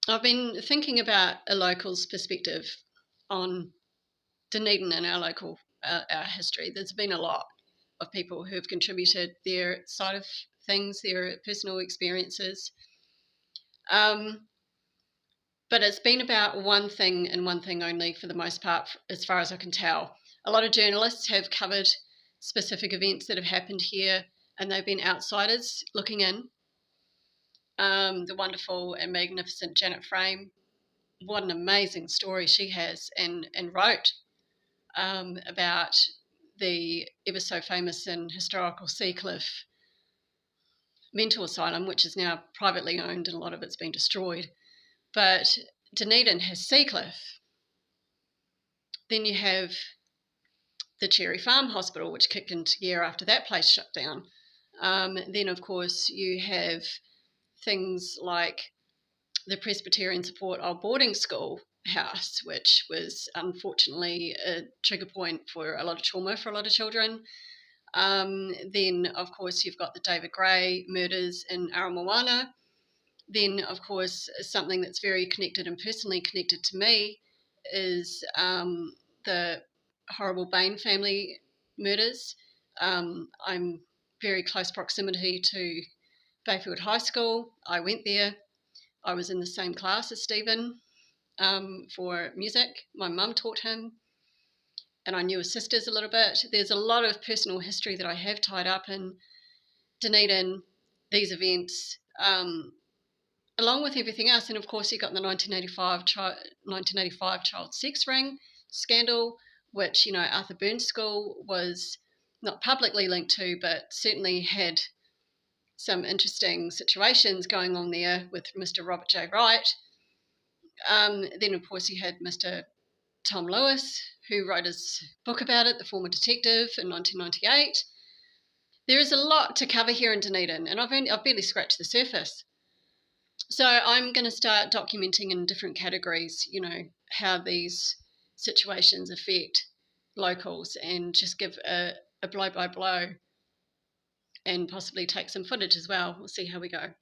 I've been thinking about a local's perspective on Dunedin and our local our history. There's been a lot of people who have contributed their side of things, their personal experiences. Um, but it's been about one thing and one thing only for the most part, as far as I can tell. A lot of journalists have covered specific events that have happened here, and they've been outsiders looking in. The wonderful and magnificent Janet Frame, what an amazing story she has and wrote about the ever so famous and historical Seacliff mental asylum, which is now privately owned and a lot of it's been destroyed. But Dunedin has Seacliff. Then you have the Cherry Farm Hospital, which kicked into gear after that place shut down. Then, of course, you have things like the Presbyterian Support Old Boarding School house, which was unfortunately a trigger point for a lot of trauma for a lot of children. Then, of course, you've got the David Gray murders in Aramoana. Then, of course, something that's very connected and personally connected to me is the horrible Bain family murders. I'm very close proximity to Bayfield High School. I went there. I was in the same class as Stephen for music. My mum taught him, and I knew his sisters a little bit. There's a lot of personal history that I have tied up in Dunedin, these events, along with everything else. And of course, you got the 1985 child sex ring scandal, which, Arthur Burns School was not publicly linked to, but certainly had some interesting situations going on there with Mr. Robert J. Wright. Then, of course, you had Mr. Tom Lewis, who wrote his book about it, The Former Detective, in 1998. There is a lot to cover here in Dunedin, and I've barely scratched the surface. So I'm going to start documenting in different categories, how these situations affect locals and just give a blow by blow and possibly take some footage as well. We'll see how we go.